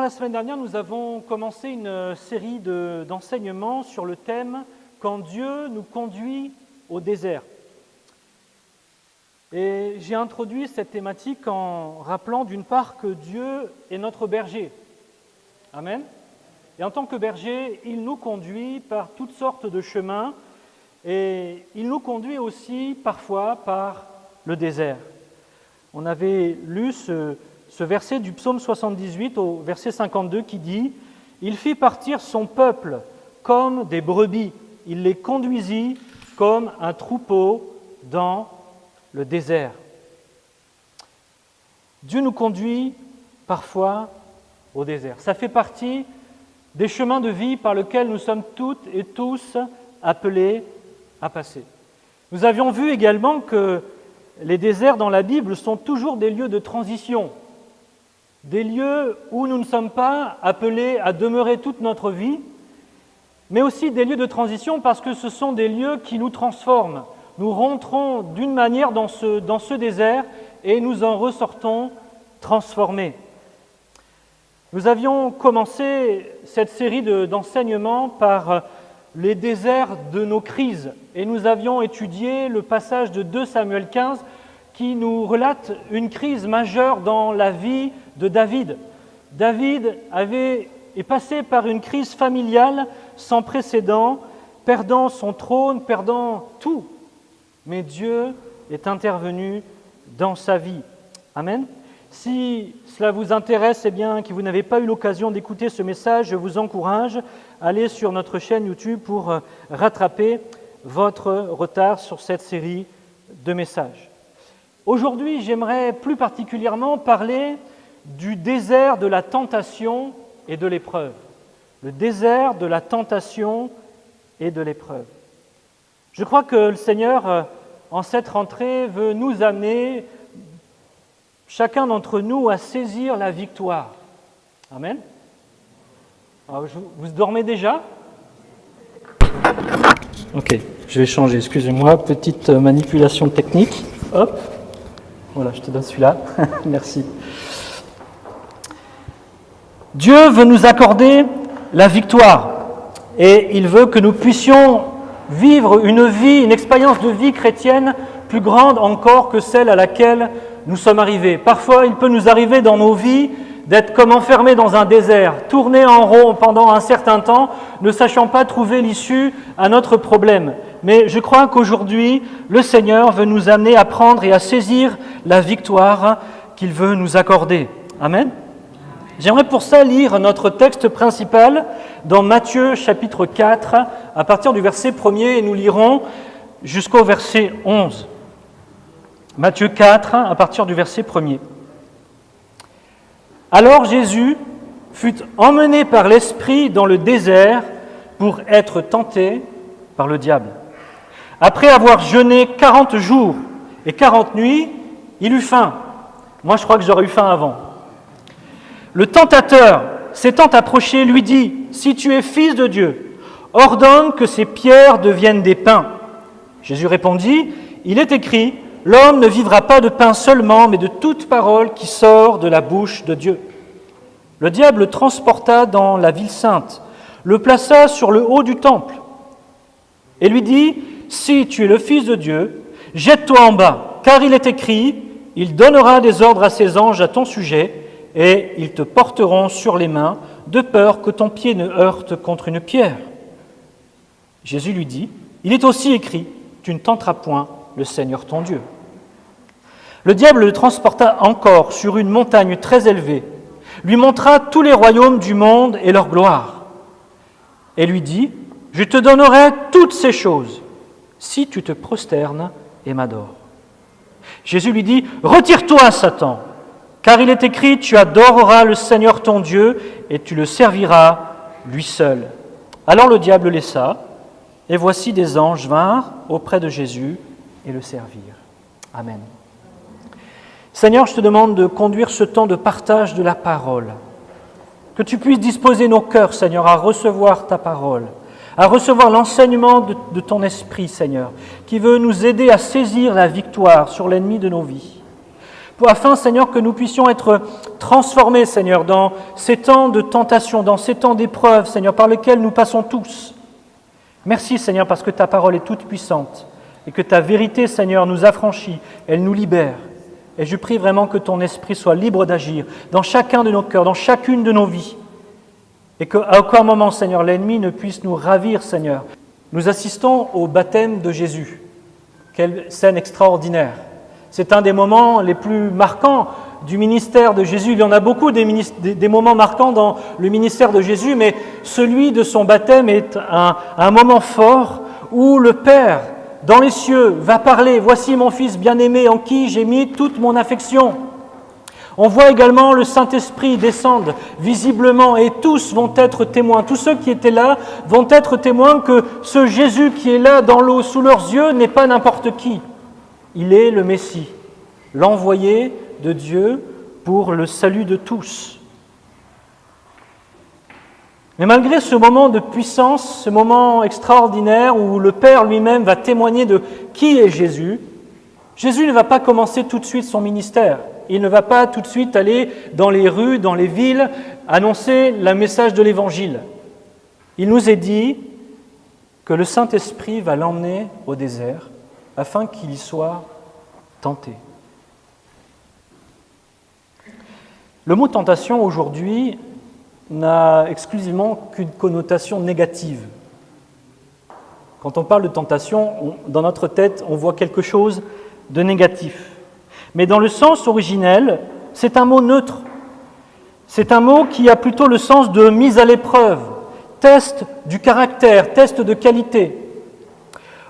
la semaine dernière, nous avons commencé une série d'enseignements sur le thème « Quand Dieu nous conduit au désert ». Et j'ai introduit cette thématique en rappelant d'une part que Dieu est notre berger. Amen. Et en tant que berger, il nous conduit par toutes sortes de chemins et il nous conduit aussi parfois par le désert. On avait lu ce verset du psaume 78 au verset 52 qui dit « Il fit partir son peuple comme des brebis, il les conduisit comme un troupeau dans le désert. » Dieu nous conduit parfois au désert. Ça fait partie des chemins de vie par lesquels nous sommes toutes et tous appelés à passer. Nous avions vu également que les déserts dans la Bible sont toujours des lieux de transition, des lieux où nous ne sommes pas appelés à demeurer toute notre vie, mais aussi des lieux de transition parce que ce sont des lieux qui nous transforment. Nous rentrons d'une manière dans ce désert et nous en ressortons transformés. Nous avions commencé cette série d'enseignements par les déserts de nos crises et nous avions étudié le passage de 2 Samuel 15 qui nous relate une crise majeure dans la vie de David. David est passé par une crise familiale sans précédent, perdant son trône, perdant tout. Mais Dieu est intervenu dans sa vie. Amen. Si cela vous intéresse, eh bien, que vous n'avez pas eu l'occasion d'écouter ce message, je vous encourage à aller sur notre chaîne YouTube pour rattraper votre retard sur cette série de messages. Aujourd'hui, j'aimerais plus particulièrement parler du désert de la tentation et de l'épreuve. Le désert de la tentation et de l'épreuve. Je crois que le Seigneur, en cette rentrée, veut nous amener, chacun d'entre nous, à saisir la victoire. Amen. Alors, vous dormez déjà ? Ok, je vais changer, excusez-moi, petite manipulation technique. Hop, voilà, je te donne celui-là. Merci. Dieu veut nous accorder la victoire et il veut que nous puissions vivre une expérience de vie chrétienne plus grande encore que celle à laquelle nous sommes arrivés. Parfois, il peut nous arriver dans nos vies d'être comme enfermés dans un désert, tourner en rond pendant un certain temps, ne sachant pas trouver l'issue à notre problème. Mais je crois qu'aujourd'hui, le Seigneur veut nous amener à prendre et à saisir la victoire qu'il veut nous accorder. Amen. J'aimerais pour ça lire notre texte principal dans Matthieu chapitre 4, à partir du verset 1er, et nous lirons jusqu'au verset 11. Matthieu 4, à partir du verset 1er. Alors Jésus fut emmené par l'Esprit dans le désert pour être tenté par le diable. Après avoir jeûné 40 jours et 40 nuits, il eut faim. Moi, je crois que j'aurais eu faim avant. Le tentateur, s'étant approché, lui dit « Si tu es fils de Dieu, ordonne que ces pierres deviennent des pains. » Jésus répondit « Il est écrit, l'homme ne vivra pas de pain seulement, mais de toute parole qui sort de la bouche de Dieu. » Le diable le transporta dans la ville sainte, le plaça sur le haut du temple et lui dit « Si tu es le Fils de Dieu, jette-toi en bas, car il est écrit, il donnera des ordres à ses anges à ton sujet, et ils te porteront sur les mains, de peur que ton pied ne heurte contre une pierre. » Jésus lui dit, « Il est aussi écrit, tu ne tenteras point le Seigneur ton Dieu. » Le diable le transporta encore sur une montagne très élevée, lui montra tous les royaumes du monde et leur gloire, et lui dit, « Je te donnerai toutes ces choses, si tu te prosternes et m'adores. » Jésus lui dit, « Retire-toi, Satan, car il est écrit, tu adoreras le Seigneur ton Dieu et tu le serviras lui seul. » Alors le diable le laissa, et voici des anges vinrent auprès de Jésus et le servirent. Amen. Seigneur, je te demande de conduire ce temps de partage de la parole, que tu puisses disposer nos cœurs, Seigneur, à recevoir ta parole, à recevoir l'enseignement de ton esprit, Seigneur, qui veut nous aider à saisir la victoire sur l'ennemi de nos vies. afin, Seigneur, que nous puissions être transformés, Seigneur, dans ces temps de tentation, dans ces temps d'épreuve, Seigneur, par lesquels nous passons tous. Merci, Seigneur, parce que ta parole est toute puissante et que ta vérité, Seigneur, nous affranchit, elle nous libère. Et je prie vraiment que ton esprit soit libre d'agir dans chacun de nos cœurs, dans chacune de nos vies. Et qu'à aucun moment, Seigneur, l'ennemi ne puisse nous ravir, Seigneur. Nous assistons au baptême de Jésus. Quelle scène extraordinaire. C'est un des moments les plus marquants du ministère de Jésus. Il y en a beaucoup des moments marquants dans le ministère de Jésus, mais celui de son baptême est un moment fort où le Père, dans les cieux, va parler « Voici mon Fils bien-aimé en qui j'ai mis toute mon affection ». On voit également le Saint-Esprit descendre visiblement et tous vont être témoins. Tous ceux qui étaient là vont être témoins que ce Jésus qui est là dans l'eau sous leurs yeux n'est pas n'importe qui. Il est le Messie, l'envoyé de Dieu pour le salut de tous. Mais malgré ce moment de puissance, ce moment extraordinaire où le Père lui-même va témoigner de qui est Jésus, Jésus ne va pas commencer tout de suite son ministère. Il ne va pas tout de suite aller dans les rues, dans les villes, annoncer le message de l'Évangile. Il nous est dit que le Saint-Esprit va l'emmener au désert afin qu'il y soit tenté. Le mot tentation aujourd'hui n'a exclusivement qu'une connotation négative. Quand on parle de tentation, dans notre tête, on voit quelque chose de négatif. Mais dans le sens originel, c'est un mot neutre. C'est un mot qui a plutôt le sens de mise à l'épreuve, test du caractère, test de qualité.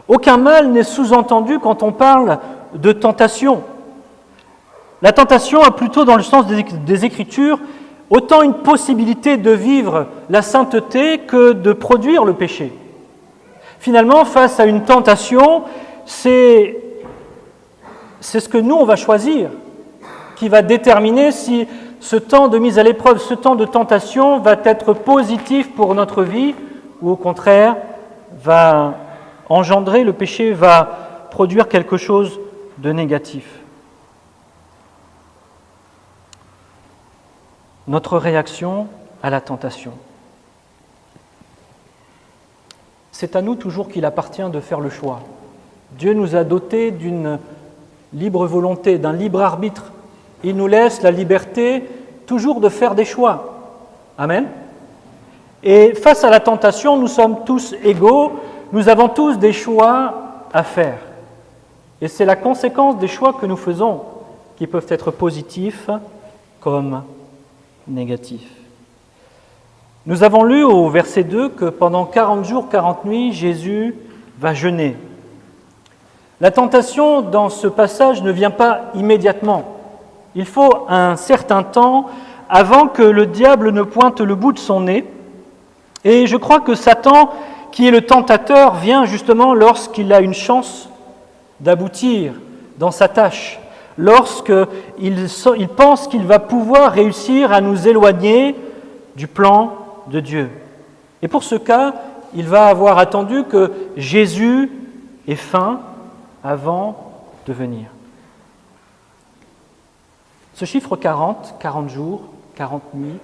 Aucun mal n'est sous-entendu quand on parle de tentation. La tentation a plutôt, dans le sens des Écritures, autant une possibilité de vivre la sainteté que de produire le péché. Finalement, face à une tentation, c'est ce que nous, on va choisir, qui va déterminer si ce temps de mise à l'épreuve, ce temps de tentation va être positif pour notre vie ou au contraire va engendrer, le péché va produire quelque chose de négatif. Notre réaction à la tentation. C'est à nous toujours qu'il appartient de faire le choix. Dieu nous a dotés d'une libre volonté, d'un libre arbitre. Il nous laisse la liberté toujours de faire des choix. Amen. Et face à la tentation, nous sommes tous égaux, nous avons tous des choix à faire. Et c'est la conséquence des choix que nous faisons qui peuvent être positifs comme négatifs. Nous avons lu au verset 2 que pendant 40 jours, 40 nuits, Jésus va jeûner. La tentation dans ce passage ne vient pas immédiatement. Il faut un certain temps avant que le diable ne pointe le bout de son nez. Et je crois que Satan, qui est le tentateur, vient justement lorsqu'il a une chance d'aboutir dans sa tâche, lorsqu'il pense qu'il va pouvoir réussir à nous éloigner du plan de Dieu. Et pour ce cas, il va avoir attendu que Jésus ait faim avant de venir. Ce chiffre 40, 40 jours, 40 nuits,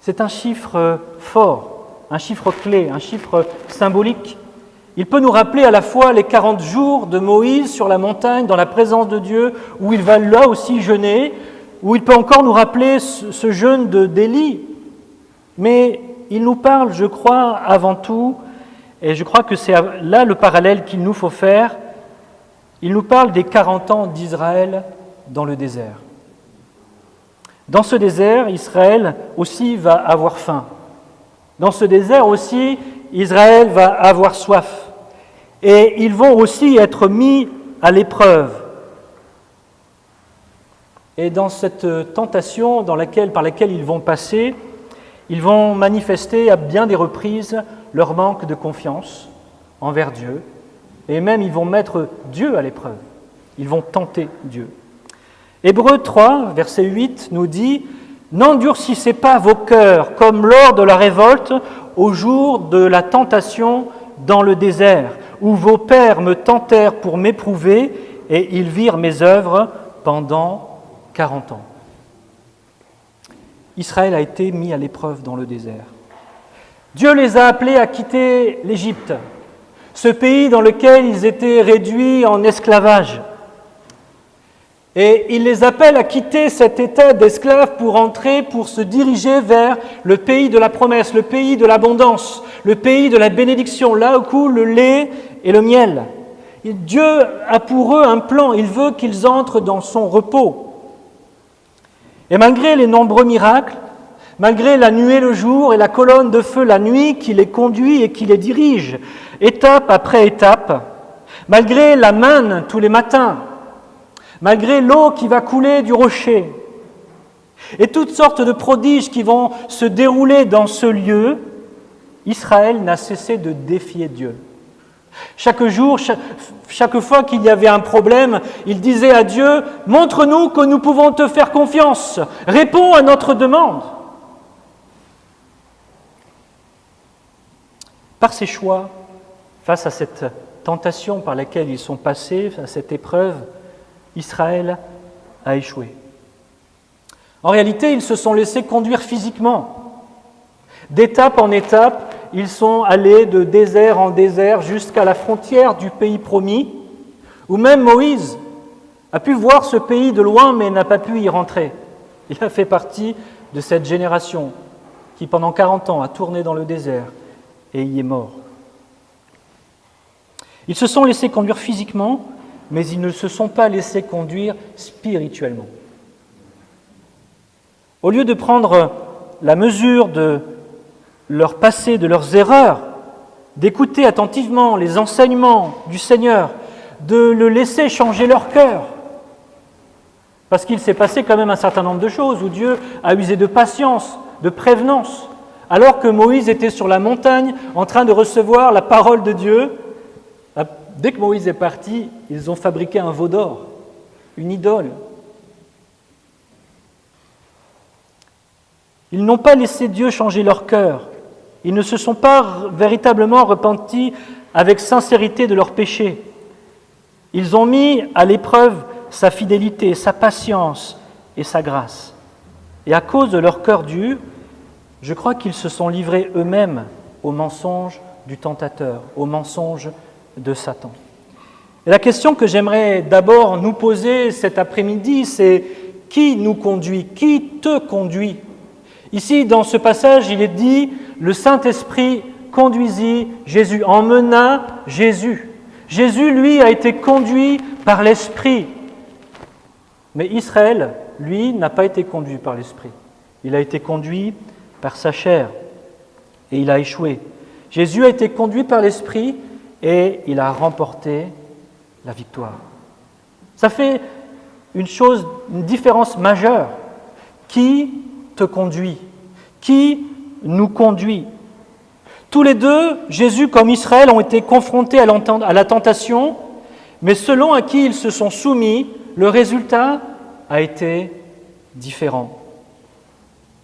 c'est un chiffre fort, un chiffre clé, un chiffre symbolique. Il peut nous rappeler à la fois les 40 jours de Moïse sur la montagne, dans la présence de Dieu, où il va là aussi jeûner, ou il peut encore nous rappeler ce jeûne d'Élie. Mais il nous parle, je crois, avant tout, et je crois que c'est là le parallèle qu'il nous faut faire, il nous parle des 40 ans d'Israël dans le désert. Dans ce désert, Israël aussi va avoir faim. Dans ce désert aussi, Israël va avoir soif. Et ils vont aussi être mis à l'épreuve. Et dans cette tentation par laquelle ils vont passer, ils vont manifester à bien des reprises leur manque de confiance envers Dieu. Et même, ils vont mettre Dieu à l'épreuve. Ils vont tenter Dieu. Hébreux 3, verset 8, nous dit « N'endurcissez pas vos cœurs comme lors de la révolte au jour de la tentation dans le désert, où vos pères me tentèrent pour m'éprouver, et ils virent mes œuvres pendant 40 ans. Israël a été mis à l'épreuve dans le désert. Dieu les a appelés à quitter l'Égypte, ce pays dans lequel ils étaient réduits en esclavage. Et il les appelle à quitter cet état d'esclaves pour se diriger vers le pays de la promesse, le pays de l'abondance, le pays de la bénédiction, là où coule le lait et le miel. Et Dieu a pour eux un plan, il veut qu'ils entrent dans son repos. Et malgré les nombreux miracles, malgré la nuée le jour et la colonne de feu la nuit qui les conduit et qui les dirige, étape après étape, malgré la manne tous les matins, malgré l'eau qui va couler du rocher, et toutes sortes de prodiges qui vont se dérouler dans ce lieu, Israël n'a cessé de défier Dieu. Chaque jour, chaque fois qu'il y avait un problème, il disait à Dieu, « Montre-nous que nous pouvons te faire confiance, réponds à notre demande. » Par ses choix, face à cette tentation par laquelle ils sont passés, à cette épreuve, Israël a échoué. En réalité, ils se sont laissés conduire physiquement. D'étape en étape, ils sont allés de désert en désert jusqu'à la frontière du pays promis, où même Moïse a pu voir ce pays de loin mais n'a pas pu y rentrer. Il a fait partie de cette génération qui pendant 40 ans a tourné dans le désert et y est mort. Ils se sont laissés conduire physiquement, mais ils ne se sont pas laissés conduire spirituellement. Au lieu de prendre la mesure de leur passé, de leurs erreurs, d'écouter attentivement les enseignements du Seigneur, de le laisser changer leur cœur, parce qu'il s'est passé quand même un certain nombre de choses où Dieu a usé de patience, de prévenance, alors que Moïse était sur la montagne en train de recevoir la parole de Dieu. Dès que Moïse est parti, ils ont fabriqué un veau d'or, une idole. Ils n'ont pas laissé Dieu changer leur cœur. Ils ne se sont pas véritablement repentis avec sincérité de leurs péchés. Ils ont mis à l'épreuve sa fidélité, sa patience et sa grâce. Et à cause de leur cœur dur, je crois qu'ils se sont livrés eux-mêmes au mensonge du tentateur, au mensonge de Satan. Et la question que j'aimerais d'abord nous poser cet après-midi, c'est qui nous conduit? Qui te conduit? Ici, dans ce passage, il est dit « Le Saint-Esprit conduisit Jésus, emmena Jésus ». Jésus, lui, a été conduit par l'Esprit. Mais Israël, lui, n'a pas été conduit par l'Esprit. Il a été conduit par sa chair et il a échoué. Jésus a été conduit par l'Esprit et il a remporté la victoire. Ça fait une différence majeure. Qui te conduit? Qui nous conduit? Tous les deux, Jésus comme Israël, ont été confrontés à la tentation, mais selon à qui ils se sont soumis, le résultat a été différent.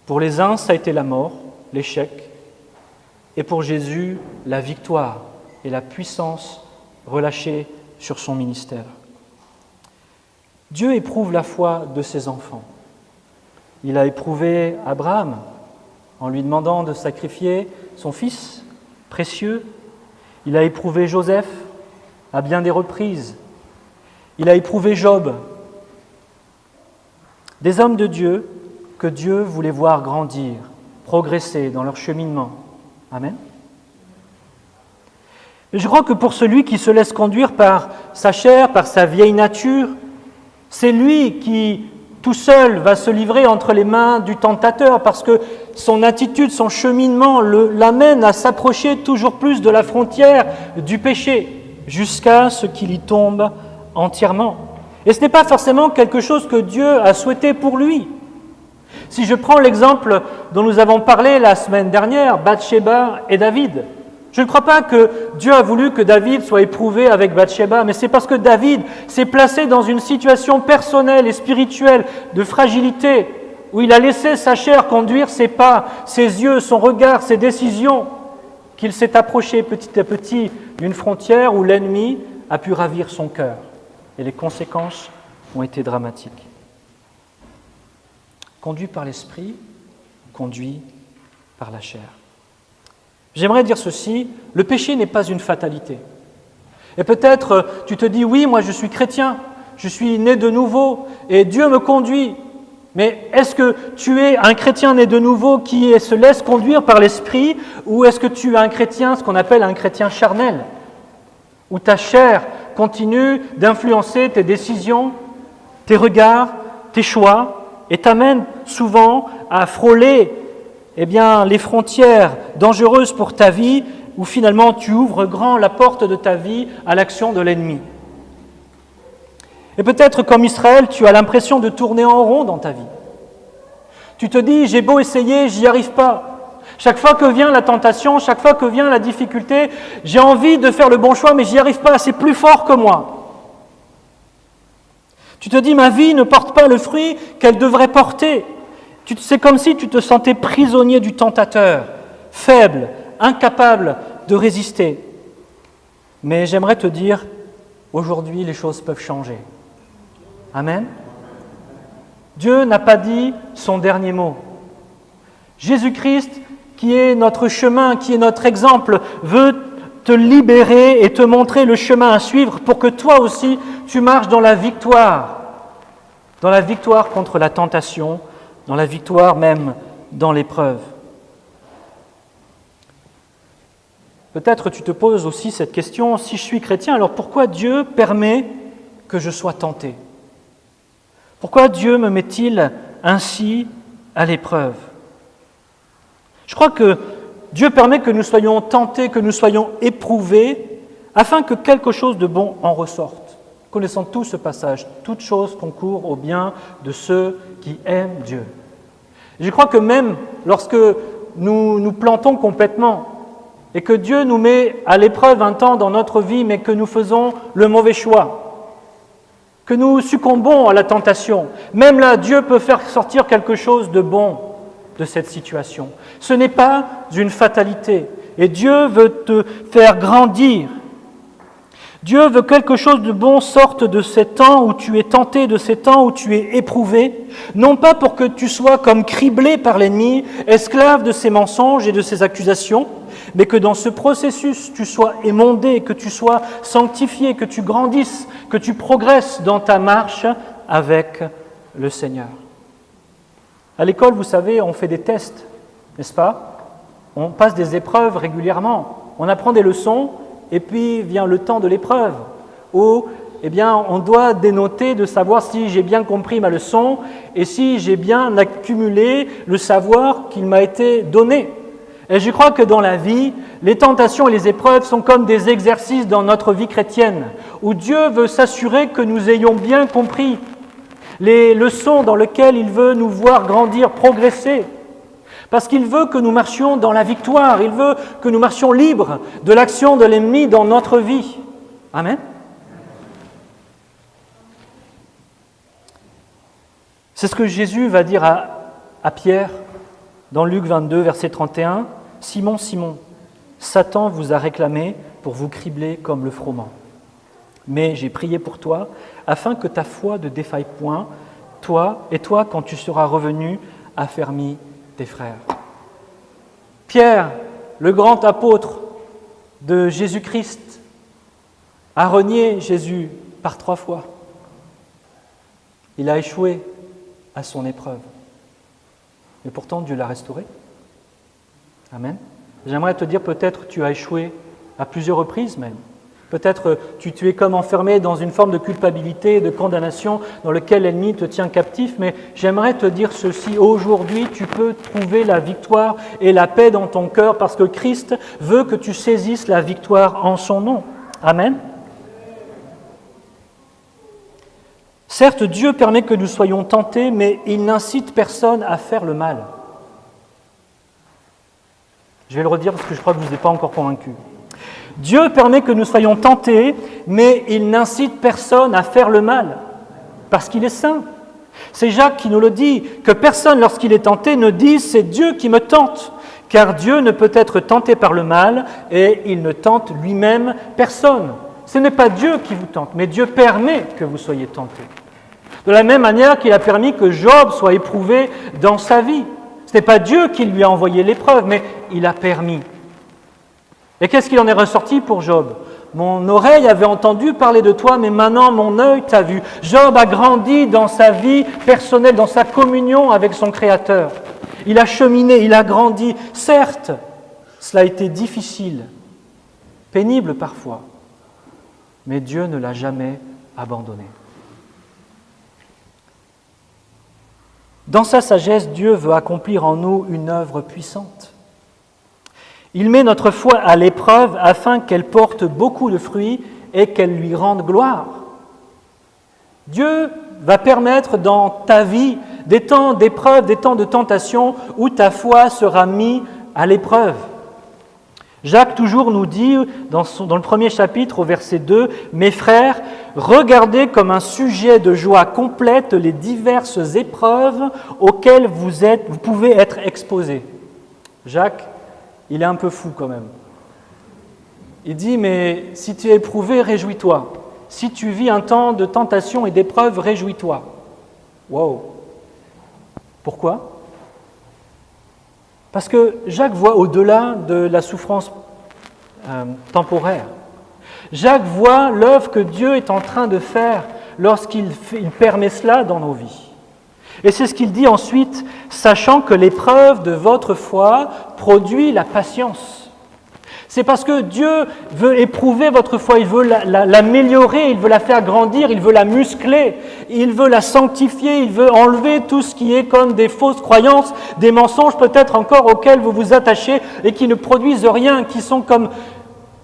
Pour les uns, ça a été la mort, l'échec, et pour Jésus, la victoire et la puissance relâchée sur son ministère. Dieu éprouve la foi de ses enfants. Il a éprouvé Abraham en lui demandant de sacrifier son fils précieux. Il a éprouvé Joseph à bien des reprises. Il a éprouvé Job. Des hommes de Dieu que Dieu voulait voir grandir, progresser dans leur cheminement. Amen. Et je crois que pour celui qui se laisse conduire par sa chair, par sa vieille nature, c'est lui qui, tout seul, va se livrer entre les mains du tentateur parce que son attitude, son cheminement l'amène à s'approcher toujours plus de la frontière du péché jusqu'à ce qu'il y tombe entièrement. Et ce n'est pas forcément quelque chose que Dieu a souhaité pour lui. Si je prends l'exemple dont nous avons parlé la semaine dernière, Bathsheba et David, je ne crois pas que Dieu a voulu que David soit éprouvé avec Bathsheba, mais c'est parce que David s'est placé dans une situation personnelle et spirituelle de fragilité, où il a laissé sa chair conduire ses pas, ses yeux, son regard, ses décisions, qu'il s'est approché petit à petit d'une frontière où l'ennemi a pu ravir son cœur. Et les conséquences ont été dramatiques. conduit par l'esprit, conduit par la chair. J'aimerais dire ceci, le péché n'est pas une fatalité. Et peut-être tu te dis, oui, moi je suis chrétien, je suis né de nouveau et Dieu me conduit. Mais est-ce que tu es un chrétien né de nouveau qui se laisse conduire par l'esprit ou est-ce que tu es un chrétien, ce qu'on appelle un chrétien charnel, où ta chair continue d'influencer tes décisions, tes regards, tes choix et t'amène souvent à frôler les frontières dangereuses pour ta vie où finalement tu ouvres grand la porte de ta vie à l'action de l'ennemi. Et peut-être comme Israël, tu as l'impression de tourner en rond dans ta vie. Tu te dis, j'ai beau essayer, j'y arrive pas. Chaque fois que vient la tentation, chaque fois que vient la difficulté, j'ai envie de faire le bon choix, mais j'y arrive pas, c'est plus fort que moi. Tu te dis, ma vie ne porte pas le fruit qu'elle devrait porter. C'est comme si tu te sentais prisonnier du tentateur, faible, incapable de résister. Mais j'aimerais te dire, aujourd'hui, les choses peuvent changer. Amen. Dieu n'a pas dit son dernier mot. Jésus-Christ, qui est notre chemin, qui est notre exemple, veut te libérer et te montrer le chemin à suivre pour que toi aussi, tu marches dans la victoire contre la tentation, dans la victoire même dans l'épreuve. Peut-être tu te poses aussi cette question, si je suis chrétien, alors pourquoi Dieu permet que je sois tenté ? Pourquoi Dieu me met-il ainsi à l'épreuve ? Je crois que Dieu permet que nous soyons tentés, que nous soyons éprouvés, afin que quelque chose de bon en ressorte. Connaissons tous ce passage, toute chose concourt au bien de ceux qui aiment Dieu. Et je crois que même lorsque nous nous plantons complètement, et que Dieu nous met à l'épreuve un temps dans notre vie, mais que nous faisons le mauvais choix, que nous succombons à la tentation, même là, Dieu peut faire sortir quelque chose de bon de cette situation. Ce n'est pas une fatalité, et Dieu veut te faire grandir. Dieu veut que quelque chose de bon sorte de ces temps où tu es tenté, de ces temps où tu es éprouvé, non pas pour que tu sois comme criblé par l'ennemi, esclave de ses mensonges et de ses accusations, mais que dans ce processus, tu sois émondé, que tu sois sanctifié, que tu grandisses, que tu progresses dans ta marche avec le Seigneur. À l'école, vous savez, on fait des tests, n'est-ce pas ? On passe des épreuves régulièrement, on apprend des leçons, et puis vient le temps de l'épreuve, où on doit dénoter de savoir si j'ai bien compris ma leçon et si j'ai bien accumulé le savoir qu'il m'a été donné. Et je crois que dans la vie, les tentations et les épreuves sont comme des exercices dans notre vie chrétienne, où Dieu veut s'assurer que nous ayons bien compris les leçons dans lesquelles il veut nous voir grandir, progresser. Parce qu'il veut que nous marchions dans la victoire, il veut que nous marchions libres de l'action de l'ennemi dans notre vie. Amen. C'est ce que Jésus va dire à Pierre dans Luc 22, verset 31. « Simon, Simon, Satan vous a réclamé pour vous cribler comme le froment. Mais j'ai prié pour toi, afin que ta foi ne défaille point, toi, quand tu seras revenu, affermis tes frères. » Pierre, le grand apôtre de Jésus-Christ, a renié Jésus par 3 fois. Il a échoué à son épreuve. Mais pourtant, Dieu l'a restauré. Amen. J'aimerais te dire, peut-être tu as échoué à plusieurs reprises même. Peut-être tu es comme enfermé dans une forme de culpabilité et de condamnation dans lequel l'ennemi te tient captif, mais j'aimerais te dire ceci, aujourd'hui tu peux trouver la victoire et la paix dans ton cœur parce que Christ veut que tu saisisses la victoire en son nom. Amen. Certes, Dieu permet que nous soyons tentés, mais il n'incite personne à faire le mal. Je vais le redire parce que je crois que vous n'êtes pas encore convaincus. Dieu permet que nous soyons tentés, mais il n'incite personne à faire le mal, parce qu'il est saint. C'est Jacques qui nous le dit, que personne, lorsqu'il est tenté, ne dise « c'est Dieu qui me tente », car Dieu ne peut être tenté par le mal, et il ne tente lui-même personne. Ce n'est pas Dieu qui vous tente, mais Dieu permet que vous soyez tentés. De la même manière qu'il a permis que Job soit éprouvé dans sa vie. Ce n'est pas Dieu qui lui a envoyé l'épreuve, mais il a permis. Et qu'est-ce qu'il en est ressorti pour Job ? Mon oreille avait entendu parler de toi, mais maintenant mon œil t'a vu. Job a grandi dans sa vie personnelle, dans sa communion avec son Créateur. Il a cheminé, il a grandi. Certes, cela a été difficile, pénible parfois, mais Dieu ne l'a jamais abandonné. Dans sa sagesse, Dieu veut accomplir en nous une œuvre puissante. Il met notre foi à l'épreuve afin qu'elle porte beaucoup de fruits et qu'elle lui rende gloire. Dieu va permettre dans ta vie des temps d'épreuve, des temps de tentation où ta foi sera mise à l'épreuve. Jacques toujours nous dit dans le premier chapitre au verset 2 « Mes frères, regardez comme un sujet de joie complète les diverses épreuves auxquelles vous pouvez être exposés. » Jacques, il est un peu fou quand même. Il dit « Mais si tu es éprouvé, réjouis-toi. Si tu vis un temps de tentation et d'épreuve, réjouis-toi. » Wow! Pourquoi ? Parce que Jacques voit au-delà de la souffrance temporaire. Jacques voit l'œuvre que Dieu est en train de faire lorsqu'il permet cela dans nos vies. Et c'est ce qu'il dit ensuite, sachant que l'épreuve de votre foi produit la patience. C'est parce que Dieu veut éprouver votre foi, il veut l'améliorer, il veut la faire grandir, il veut la muscler, il veut la sanctifier, il veut enlever tout ce qui est comme des fausses croyances, des mensonges peut-être encore auxquels vous vous attachez et qui ne produisent rien, qui sont comme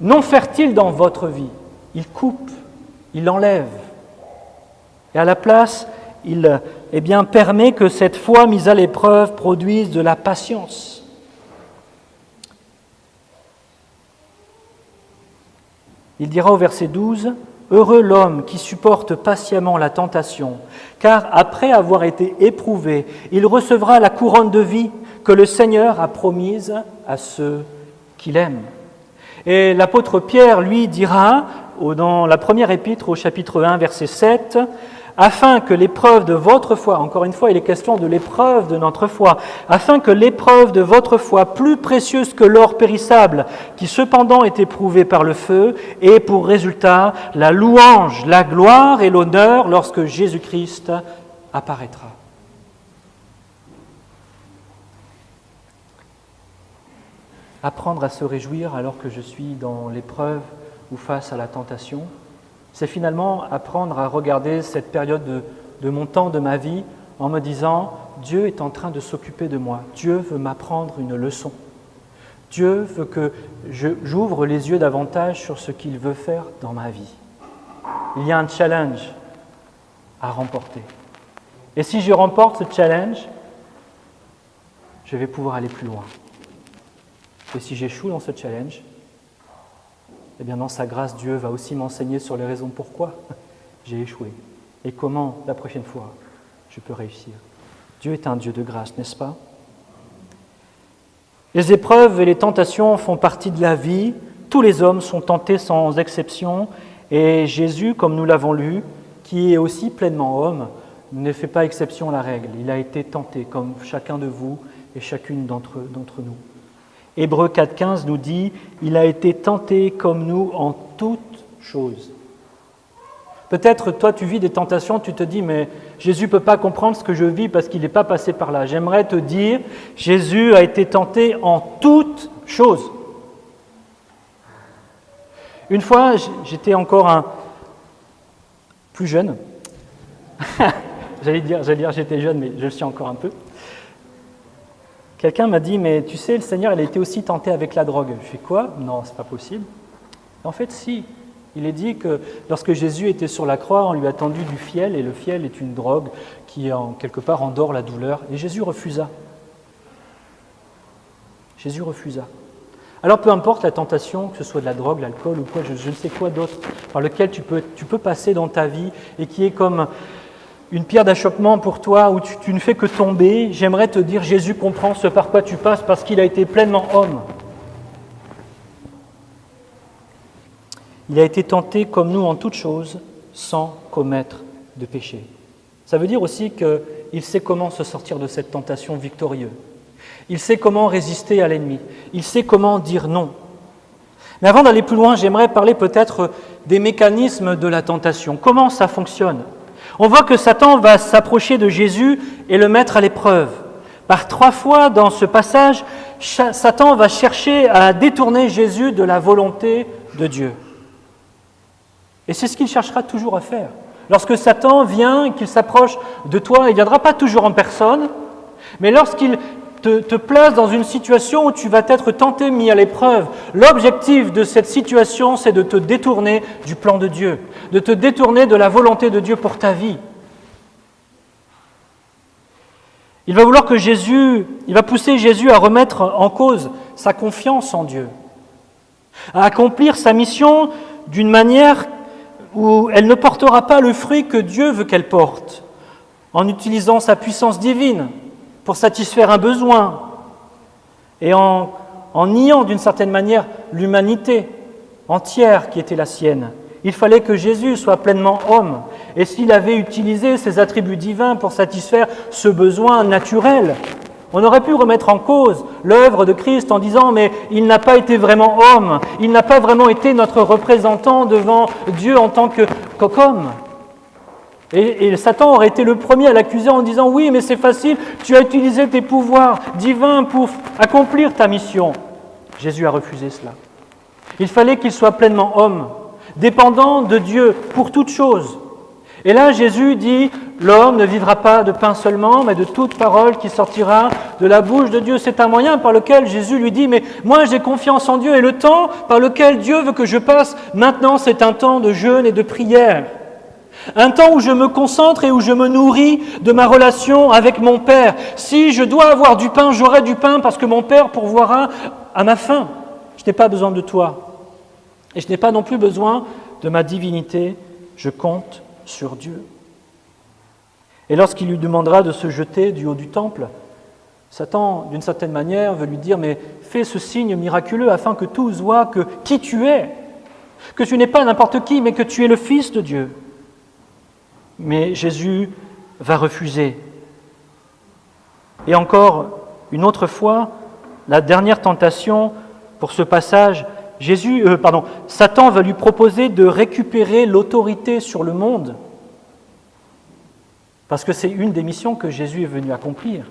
non fertiles dans votre vie. Il coupe, il enlève. Et à la place, il permet que cette foi mise à l'épreuve produise de la patience. Il dira au verset 12, « Heureux l'homme qui supporte patiemment la tentation, car après avoir été éprouvé, il recevra la couronne de vie que le Seigneur a promise à ceux qu'il aime. » Et l'apôtre Pierre, lui, dira, dans la première épître au chapitre 1, verset 7, « Afin que l'épreuve de votre foi, encore une fois, il est question de l'épreuve de notre foi, afin que l'épreuve de votre foi, plus précieuse que l'or périssable, qui cependant est éprouvé par le feu, ait pour résultat la louange, la gloire et l'honneur lorsque Jésus-Christ apparaîtra. » Apprendre à se réjouir alors que je suis dans l'épreuve ou face à la tentation, c'est finalement apprendre à regarder cette période de mon temps, de ma vie, en me disant « Dieu est en train de s'occuper de moi. Dieu veut m'apprendre une leçon. Dieu veut que j'ouvre les yeux davantage sur ce qu'il veut faire dans ma vie. Il y a un challenge à remporter. Et si je remporte ce challenge, je vais pouvoir aller plus loin. Et si j'échoue dans ce challenge, eh bien, dans sa grâce, Dieu va aussi m'enseigner sur les raisons pourquoi j'ai échoué et comment, la prochaine fois, je peux réussir. Dieu est un Dieu de grâce, n'est-ce pas ? Les épreuves et les tentations font partie de la vie. Tous les hommes sont tentés sans exception. Et Jésus, comme nous l'avons lu, qui est aussi pleinement homme, ne fait pas exception à la règle. Il a été tenté, comme chacun de vous et chacune d'entre nous. Hébreux 4,15 nous dit « Il a été tenté comme nous en toutes choses ». Peut-être, toi, tu vis des tentations, tu te dis « Mais Jésus ne peut pas comprendre ce que je vis parce qu'il n'est pas passé par là ». J'aimerais te dire « Jésus a été tenté en toutes choses ». Une fois, j'étais encore plus jeune. J'allais dire j'étais jeune, mais je le suis encore un peu. Quelqu'un m'a dit, mais tu sais, le Seigneur, il a été aussi tenté avec la drogue. Je fais quoi ? Non, c'est pas possible. En fait, si. Il est dit que lorsque Jésus était sur la croix, on lui a tendu du fiel, et le fiel est une drogue qui, quelque part, endort la douleur. Et Jésus refusa. Jésus refusa. Alors, peu importe la tentation, que ce soit de la drogue, l'alcool ou quoi, je ne sais quoi d'autre, par lequel tu peux passer dans ta vie et qui est comme une pierre d'achoppement pour toi où tu ne fais que tomber, j'aimerais te dire, Jésus comprend ce par quoi tu passes parce qu'il a été pleinement homme. Il a été tenté comme nous en toutes choses, sans commettre de péché. Ça veut dire aussi qu'il sait comment se sortir de cette tentation victorieux. Il sait comment résister à l'ennemi. Il sait comment dire non. Mais avant d'aller plus loin, j'aimerais parler peut-être des mécanismes de la tentation. Comment ça fonctionne ? On voit que Satan va s'approcher de Jésus et le mettre à l'épreuve. Par 3 fois dans ce passage, Satan va chercher à détourner Jésus de la volonté de Dieu. Et c'est ce qu'il cherchera toujours à faire. Lorsque Satan vient et qu'il s'approche de toi, il ne viendra pas toujours en personne, mais lorsqu'il te place dans une situation où tu vas être tenté, mis à l'épreuve, l'objectif de cette situation, c'est de te détourner du plan de Dieu, de te détourner de la volonté de Dieu pour ta vie. Il va vouloir il va pousser Jésus à remettre en cause sa confiance en Dieu, à accomplir sa mission d'une manière où elle ne portera pas le fruit que Dieu veut qu'elle porte, en utilisant sa puissance divine pour satisfaire un besoin et en niant d'une certaine manière l'humanité entière qui était la sienne. Il fallait que Jésus soit pleinement homme. Et s'il avait utilisé ses attributs divins pour satisfaire ce besoin naturel, on aurait pu remettre en cause l'œuvre de Christ en disant « mais il n'a pas été vraiment homme, il n'a pas vraiment été notre représentant devant Dieu en tant qu'homme ». Et Satan aurait été le premier à l'accuser en disant « oui, mais c'est facile, tu as utilisé tes pouvoirs divins pour accomplir ta mission ». Jésus a refusé cela. Il fallait qu'il soit pleinement homme, dépendant de Dieu pour toute chose. Et là, Jésus dit, l'homme ne vivra pas de pain seulement, mais de toute parole qui sortira de la bouche de Dieu. C'est un moyen par lequel Jésus lui dit, mais moi j'ai confiance en Dieu et le temps par lequel Dieu veut que je passe, maintenant c'est un temps de jeûne et de prière. Un temps où je me concentre et où je me nourris de ma relation avec mon Père. Si je dois avoir du pain, j'aurai du pain parce que mon Père pourvoira à ma faim. Je n'ai pas besoin de toi. Et je n'ai pas non plus besoin de ma divinité. Je compte sur Dieu. Et lorsqu'il lui demandera de se jeter du haut du temple, Satan, d'une certaine manière, veut lui dire « mais fais ce signe miraculeux afin que tous voient qui tu es, que tu n'es pas n'importe qui, mais que tu es le Fils de Dieu. » Mais Jésus va refuser. Et encore une autre fois, la dernière tentation pour ce passage, Satan va lui proposer de récupérer l'autorité sur le monde, parce que c'est une des missions que Jésus est venu accomplir,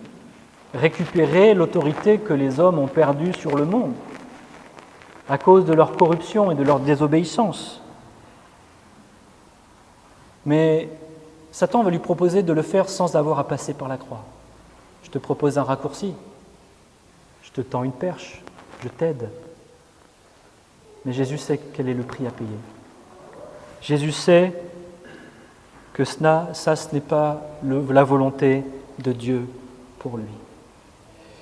récupérer l'autorité que les hommes ont perdue sur le monde, à cause de leur corruption et de leur désobéissance. Mais Satan va lui proposer de le faire sans avoir à passer par la croix. Je te propose un raccourci, je te tends une perche, je t'aide. Mais Jésus sait quel est le prix à payer. Jésus sait que ce n'est pas la volonté de Dieu pour lui.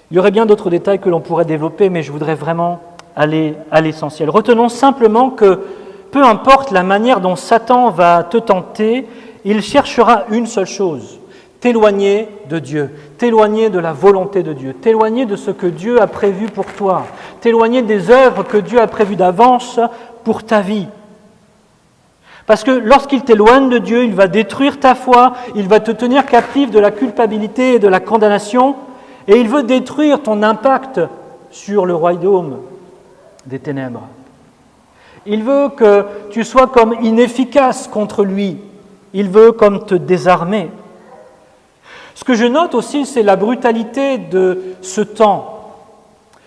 Il y aurait bien d'autres détails que l'on pourrait développer, mais je voudrais vraiment aller à l'essentiel. Retenons simplement que peu importe la manière dont Satan va te tenter, il cherchera une seule chose, t'éloigner de Dieu, t'éloigner de la volonté de Dieu, t'éloigner de ce que Dieu a prévu pour toi, t'éloigner des œuvres que Dieu a prévues d'avance pour ta vie. Parce que lorsqu'il t'éloigne de Dieu, il va détruire ta foi, il va te tenir captif de la culpabilité et de la condamnation, et il veut détruire ton impact sur le royaume des ténèbres. Il veut que tu sois comme inefficace contre lui, il veut comme te désarmer. Ce que je note aussi, c'est la brutalité de ce temps.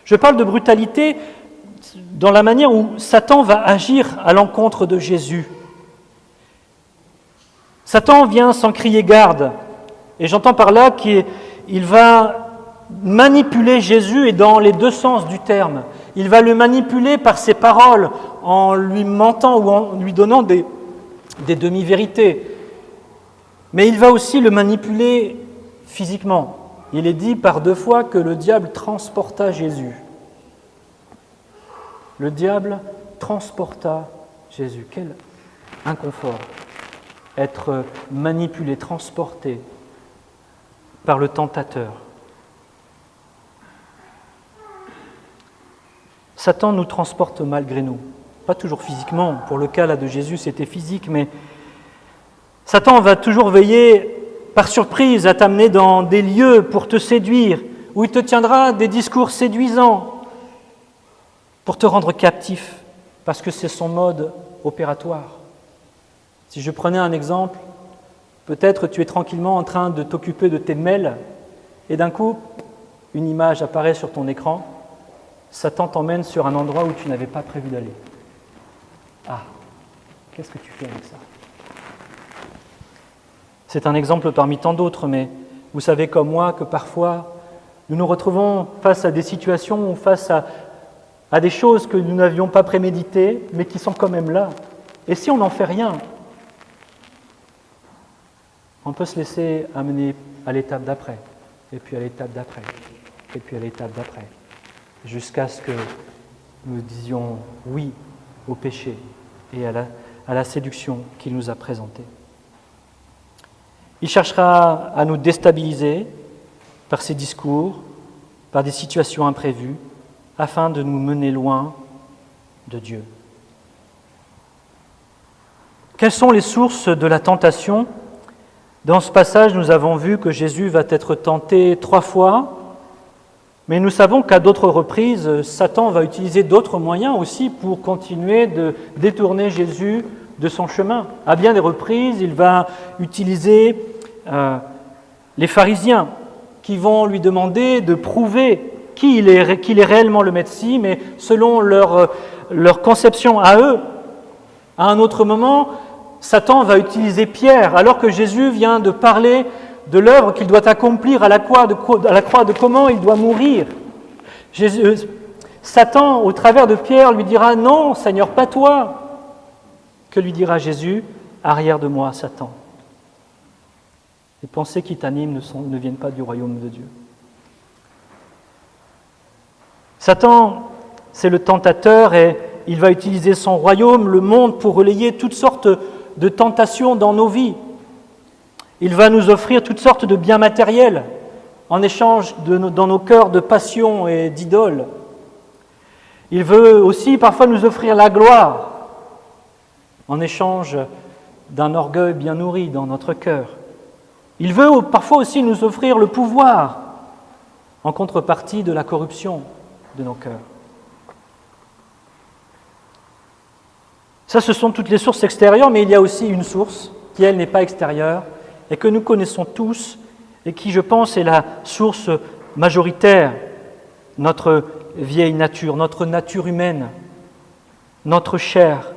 Je parle de brutalité dans la manière où Satan va agir à l'encontre de Jésus. Satan vient sans crier garde, et j'entends par là qu'il va manipuler Jésus, et dans les deux sens du terme. Il va le manipuler par ses paroles, en lui mentant ou en lui donnant des demi-vérités. Mais il va aussi le manipuler physiquement. Il est dit par 2 fois que le diable transporta Jésus. Le diable transporta Jésus. Quel inconfort! Être manipulé, transporté par le tentateur. Satan nous transporte malgré nous. Pas toujours physiquement. Pour le cas là de Jésus, c'était physique, mais Satan va toujours veiller par surprise à t'amener dans des lieux pour te séduire, où il te tiendra des discours séduisants pour te rendre captif, parce que c'est son mode opératoire. Si je prenais un exemple, peut-être tu es tranquillement en train de t'occuper de tes mails et d'un coup, une image apparaît sur ton écran, Satan t'emmène sur un endroit où tu n'avais pas prévu d'aller. Ah, qu'est-ce que tu fais avec ça ? C'est un exemple parmi tant d'autres, mais vous savez comme moi que parfois, nous nous retrouvons face à des situations ou face à des choses que nous n'avions pas préméditées, mais qui sont quand même là. Et si on n'en fait rien, on peut se laisser amener à l'étape d'après, et puis à l'étape d'après, et puis à l'étape d'après, jusqu'à ce que nous disions oui au péché et à la séduction qu'il nous a présentée. Il cherchera à nous déstabiliser par ses discours, par des situations imprévues, afin de nous mener loin de Dieu. Quelles sont les sources de la tentation ? Dans ce passage, nous avons vu que Jésus va être tenté 3 fois, mais nous savons qu'à d'autres reprises, Satan va utiliser d'autres moyens aussi pour continuer de détourner Jésus de son chemin. À bien des reprises, il va utiliser les pharisiens qui vont lui demander de prouver qu'il est réellement le Messie, mais selon leur conception à eux. À un autre moment, Satan va utiliser Pierre, alors que Jésus vient de parler de l'œuvre qu'il doit accomplir à la croix, de comment il doit mourir. Satan, au travers de Pierre, lui dira « Non, Seigneur, pas toi !» Que lui dira Jésus ? « Arrière de moi, Satan !» Les pensées qui t'animent ne viennent pas du royaume de Dieu. Satan, c'est le tentateur et il va utiliser son royaume, le monde, pour relayer toutes sortes de tentations dans nos vies. Il va nous offrir toutes sortes de biens matériels en échange dans nos cœurs de passion et d'idoles. Il veut aussi parfois nous offrir la gloire en échange d'un orgueil bien nourri dans notre cœur. Il veut parfois aussi nous offrir le pouvoir en contrepartie de la corruption de nos cœurs. Ça, ce sont toutes les sources extérieures, mais il y a aussi une source qui, elle, n'est pas extérieure et que nous connaissons tous et qui, je pense, est la source majoritaire, notre vieille nature, notre nature humaine, notre chair.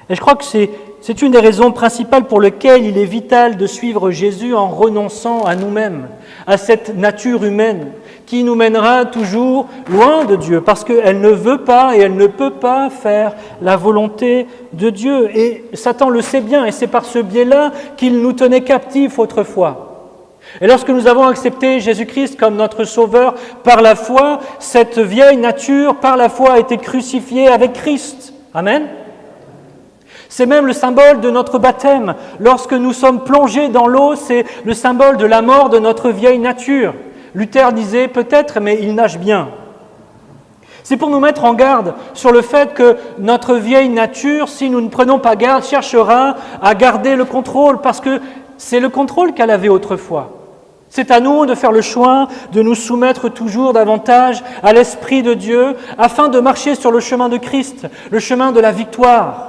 Et je crois que c'est une des raisons principales pour lesquelles il est vital de suivre Jésus en renonçant à nous-mêmes, à cette nature humaine qui nous mènera toujours loin de Dieu, parce qu'elle ne veut pas et elle ne peut pas faire la volonté de Dieu. Et Satan le sait bien, et c'est par ce biais-là qu'il nous tenait captifs autrefois. Et lorsque nous avons accepté Jésus-Christ comme notre Sauveur par la foi, cette vieille nature, par la foi, a été crucifiée avec Christ. Amen. C'est même le symbole de notre baptême. Lorsque nous sommes plongés dans l'eau, c'est le symbole de la mort de notre vieille nature. Luther disait peut-être, mais il nage bien. C'est pour nous mettre en garde sur le fait que notre vieille nature, si nous ne prenons pas garde, cherchera à garder le contrôle, parce que c'est le contrôle qu'elle avait autrefois. C'est à nous de faire le choix de nous soumettre toujours davantage à l'Esprit de Dieu afin de marcher sur le chemin de Christ, le chemin de la victoire.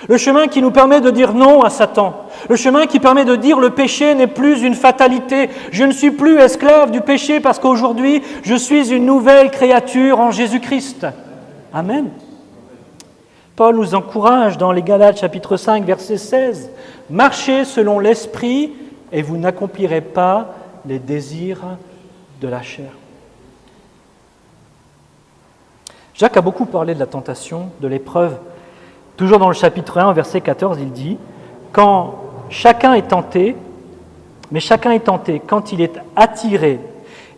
Le chemin qui nous permet de dire non à Satan. Le chemin qui permet de dire le péché n'est plus une fatalité. Je ne suis plus esclave du péché parce qu'aujourd'hui, je suis une nouvelle créature en Jésus-Christ. Amen. Paul nous encourage dans les Galates chapitre 5, verset 16. « Marchez selon l'Esprit et vous n'accomplirez pas les désirs de la chair. » Jacques a beaucoup parlé de la tentation, de l'épreuve. Toujours dans le chapitre 1, verset 14, il dit « Quand chacun est tenté, mais chacun est tenté quand il est attiré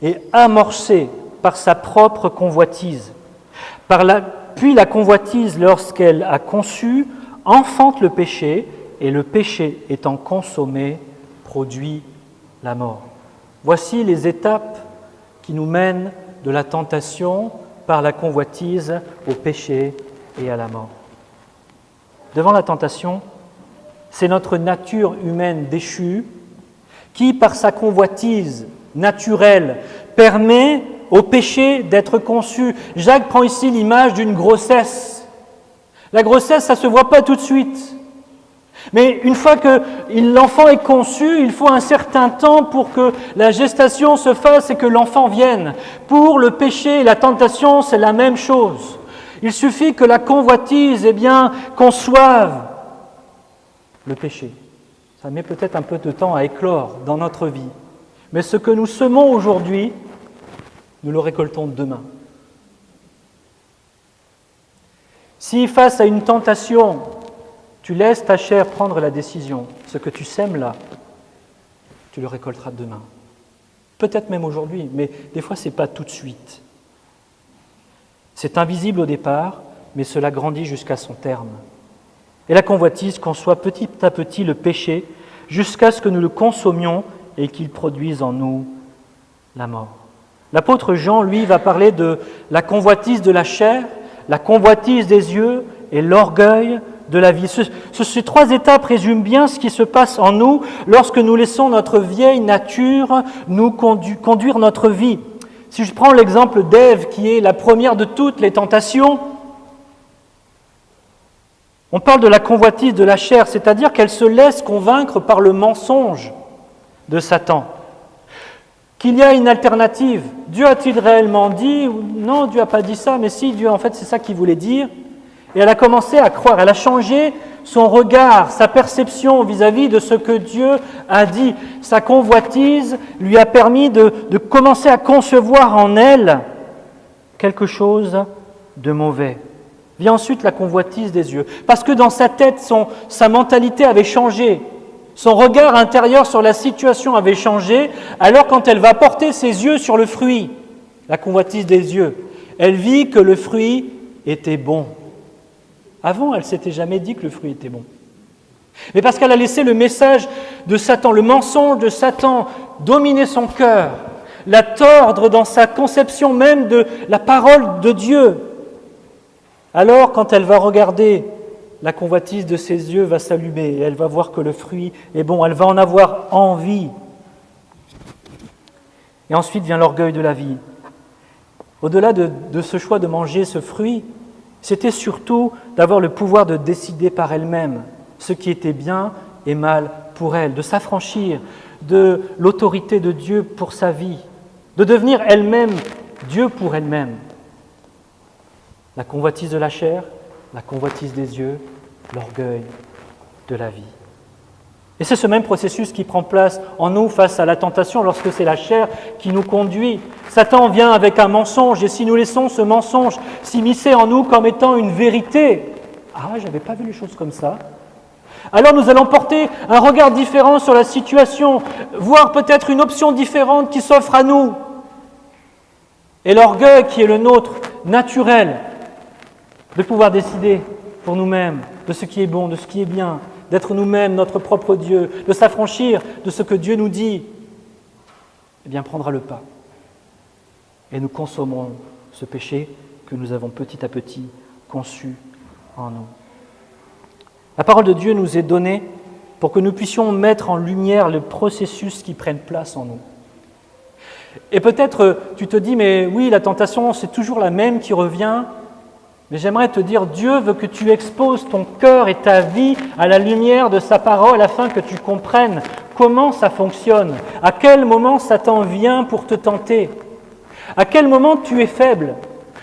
et amorcé par sa propre convoitise. Puis la convoitise, lorsqu'elle a conçu, enfante le péché, et le péché étant consommé, produit la mort. » Voici les étapes qui nous mènent de la tentation par la convoitise au péché et à la mort. Devant la tentation, c'est notre nature humaine déchue qui, par sa convoitise naturelle, permet au péché d'être conçu. Jacques prend ici l'image d'une grossesse. La grossesse, ça ne se voit pas tout de suite. Mais une fois que l'enfant est conçu, il faut un certain temps pour que la gestation se fasse et que l'enfant vienne. Pour le péché et la tentation, c'est la même chose. Il suffit que la convoitise, conçoive le péché. Ça met peut-être un peu de temps à éclore dans notre vie. Mais ce que nous semons aujourd'hui, nous le récoltons demain. Si face à une tentation, tu laisses ta chair prendre la décision, ce que tu sèmes là, tu le récolteras demain. Peut-être même aujourd'hui, mais des fois, ce n'est pas tout de suite. C'est invisible au départ, mais cela grandit jusqu'à son terme. Et la convoitise conçoit petit à petit le péché jusqu'à ce que nous le consommions et qu'il produise en nous la mort. L'apôtre Jean, lui, va parler de la convoitise de la chair, la convoitise des yeux et l'orgueil de la vie. Ces trois étapes résument bien ce qui se passe en nous lorsque nous laissons notre vieille nature nous conduire notre vie. Si je prends l'exemple d'Ève, qui est la première de toutes les tentations, on parle de la convoitise de la chair, c'est-à-dire qu'elle se laisse convaincre par le mensonge de Satan. Qu'il y a une alternative. Dieu a-t-il réellement dit? Non, Dieu n'a pas dit ça, mais si, Dieu, en fait, c'est ça qu'il voulait dire. Et elle a commencé à croire, elle a changé son regard, sa perception vis-à-vis de ce que Dieu a dit. Sa convoitise lui a permis de commencer à concevoir en elle quelque chose de mauvais. Vient ensuite la convoitise des yeux, parce que dans sa tête, sa mentalité avait changé. Son regard intérieur sur la situation avait changé, alors quand elle va porter ses yeux sur le fruit, la convoitise des yeux, elle vit que le fruit était bon. Avant, elle ne s'était jamais dit que le fruit était bon. Mais parce qu'elle a laissé le message de Satan, le mensonge de Satan dominer son cœur, la tordre dans sa conception même de la parole de Dieu. Alors, quand elle va regarder, la convoitise de ses yeux va s'allumer et elle va voir que le fruit est bon, elle va en avoir envie. Et ensuite vient l'orgueil de la vie. Au-delà de ce choix de manger ce fruit, c'était surtout d'avoir le pouvoir de décider par elle-même ce qui était bien et mal pour elle, de s'affranchir de l'autorité de Dieu pour sa vie, de devenir elle-même Dieu pour elle-même. La convoitise de la chair, la convoitise des yeux, l'orgueil de la vie. Et c'est ce même processus qui prend place en nous face à la tentation lorsque c'est la chair qui nous conduit. Satan vient avec un mensonge et si nous laissons ce mensonge s'immiscer en nous comme étant une vérité, « Ah, je n'avais pas vu les choses comme ça », alors nous allons porter un regard différent sur la situation, voir peut-être une option différente qui s'offre à nous. Et l'orgueil qui est le nôtre, naturel, de pouvoir décider pour nous-mêmes de ce qui est bon, de ce qui est bien, d'être nous-mêmes notre propre Dieu, de s'affranchir de ce que Dieu nous dit, eh bien prendra le pas. Et nous consommerons ce péché que nous avons petit à petit conçu en nous. La parole de Dieu nous est donnée pour que nous puissions mettre en lumière le processus qui prenne place en nous. Et peut-être tu te dis, mais oui, la tentation, c'est toujours la même qui revient. Mais j'aimerais te dire, Dieu veut que tu exposes ton cœur et ta vie à la lumière de sa parole afin que tu comprennes comment ça fonctionne, à quel moment Satan vient pour te tenter, à quel moment tu es faible.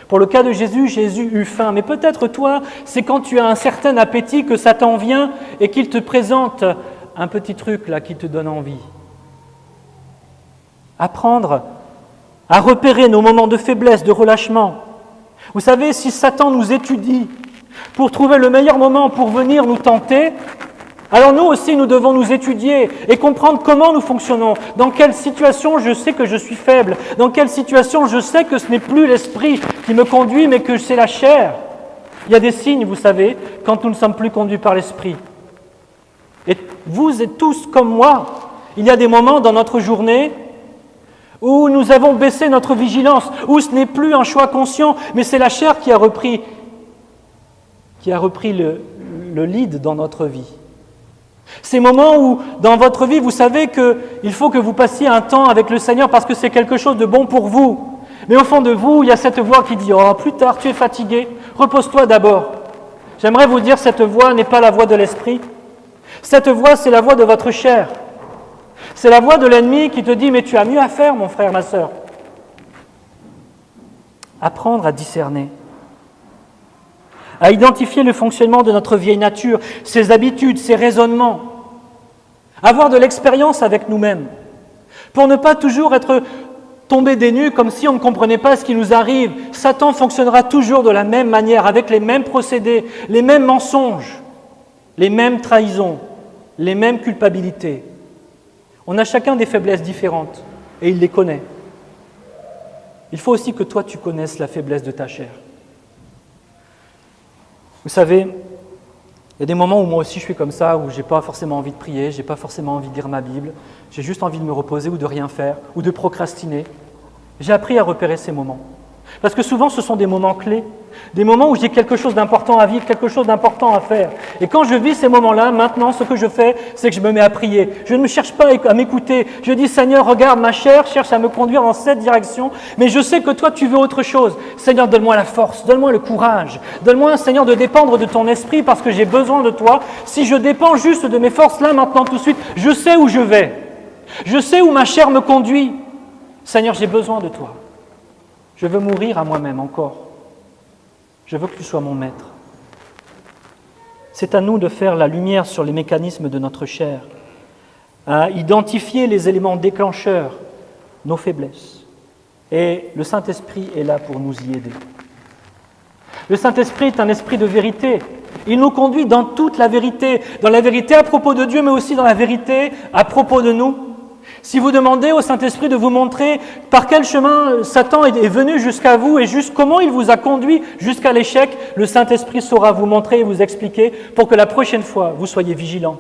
Pour le cas de Jésus, Jésus eut faim. Mais peut-être toi, c'est quand tu as un certain appétit que Satan vient et qu'il te présente un petit truc là qui te donne envie. Apprendre à repérer nos moments de faiblesse, de relâchement. Vous savez, si Satan nous étudie pour trouver le meilleur moment pour venir nous tenter, alors nous aussi nous devons nous étudier et comprendre comment nous fonctionnons, dans quelle situation je sais que je suis faible, dans quelle situation je sais que ce n'est plus l'esprit qui me conduit mais que c'est la chair. Il y a des signes, vous savez, quand nous ne sommes plus conduits par l'esprit. Et vous êtes tous comme moi, il y a des moments dans notre journée où nous avons baissé notre vigilance, où ce n'est plus un choix conscient, mais c'est la chair qui a repris le lead dans notre vie. Ces moments où, dans votre vie, vous savez qu'il faut que vous passiez un temps avec le Seigneur parce que c'est quelque chose de bon pour vous. Mais au fond de vous, il y a cette voix qui dit « Oh, plus tard, tu es fatigué, repose-toi d'abord. » J'aimerais vous dire, cette voix n'est pas la voix de l'esprit. Cette voix, c'est la voix de votre chair. C'est la voix de l'ennemi qui te dit « Mais tu as mieux à faire, mon frère, ma sœur. » Apprendre à discerner, à identifier le fonctionnement de notre vieille nature, ses habitudes, ses raisonnements, avoir de l'expérience avec nous-mêmes, pour ne pas toujours être tombé des nues comme si on ne comprenait pas ce qui nous arrive. Satan fonctionnera toujours de la même manière, avec les mêmes procédés, les mêmes mensonges, les mêmes trahisons, les mêmes culpabilités. On a chacun des faiblesses différentes, et il les connaît. Il faut aussi que toi, tu connaisses la faiblesse de ta chair. Vous savez, il y a des moments où moi aussi je suis comme ça, où je n'ai pas forcément envie de prier, je n'ai pas forcément envie de lire ma Bible, j'ai juste envie de me reposer ou de rien faire, ou de procrastiner. J'ai appris à repérer ces moments. Parce que souvent, ce sont des moments clés, des moments où j'ai quelque chose d'important à vivre, quelque chose d'important à faire. Et quand je vis ces moments-là, maintenant, ce que je fais, c'est que je me mets à prier. Je ne me cherche pas à m'écouter. Je dis, Seigneur, regarde, ma chair cherche à me conduire dans cette direction, mais je sais que toi, tu veux autre chose. Seigneur, donne-moi la force, donne-moi le courage. Donne-moi, Seigneur, de dépendre de ton esprit parce que j'ai besoin de toi. Si je dépends juste de mes forces là, maintenant, tout de suite, je sais où je vais. Je sais où ma chair me conduit. Seigneur, j'ai besoin de toi. Je veux mourir à moi-même encore. Je veux que tu sois mon maître. C'est à nous de faire la lumière sur les mécanismes de notre chair, à identifier les éléments déclencheurs, nos faiblesses. Et le Saint-Esprit est là pour nous y aider. Le Saint-Esprit est un esprit de vérité. Il nous conduit dans toute la vérité à propos de Dieu, mais aussi dans la vérité à propos de nous. Si vous demandez au Saint-Esprit de vous montrer par quel chemin Satan est venu jusqu'à vous et comment il vous a conduit jusqu'à l'échec, le Saint-Esprit saura vous montrer et vous expliquer pour que la prochaine fois, vous soyez vigilants.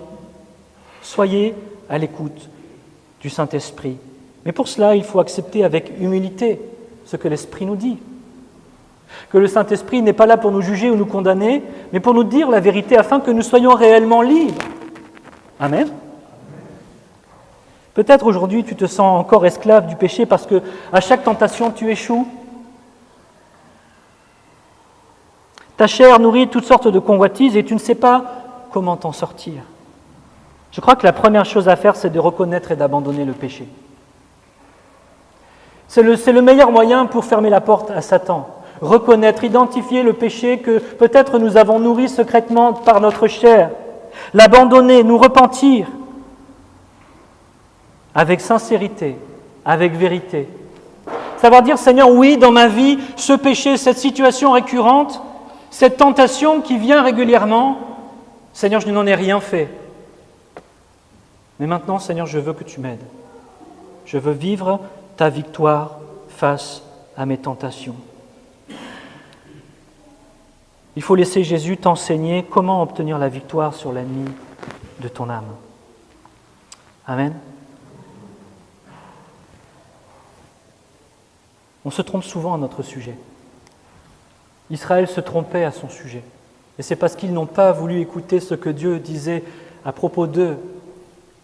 Soyez à l'écoute du Saint-Esprit. Mais pour cela, il faut accepter avec humilité ce que l'Esprit nous dit. Que le Saint-Esprit n'est pas là pour nous juger ou nous condamner, mais pour nous dire la vérité afin que nous soyons réellement libres. Amen. Peut-être aujourd'hui tu te sens encore esclave du péché parce que à chaque tentation tu échoues. Ta chair nourrit toutes sortes de convoitises et tu ne sais pas comment t'en sortir. Je crois que la première chose à faire, c'est de reconnaître et d'abandonner le péché. C'est le meilleur moyen pour fermer la porte à Satan. Reconnaître, identifier le péché que peut-être nous avons nourri secrètement par notre chair. L'abandonner, nous repentir. Avec sincérité, avec vérité. Savoir dire, Seigneur, oui, dans ma vie, ce péché, cette situation récurrente, cette tentation qui vient régulièrement, Seigneur, je n'en ai rien fait. Mais maintenant, Seigneur, je veux que tu m'aides. Je veux vivre ta victoire face à mes tentations. Il faut laisser Jésus t'enseigner comment obtenir la victoire sur l'ennemi de ton âme. Amen. On se trompe souvent à notre sujet. Israël se trompait à son sujet. Et c'est parce qu'ils n'ont pas voulu écouter ce que Dieu disait à propos d'eux,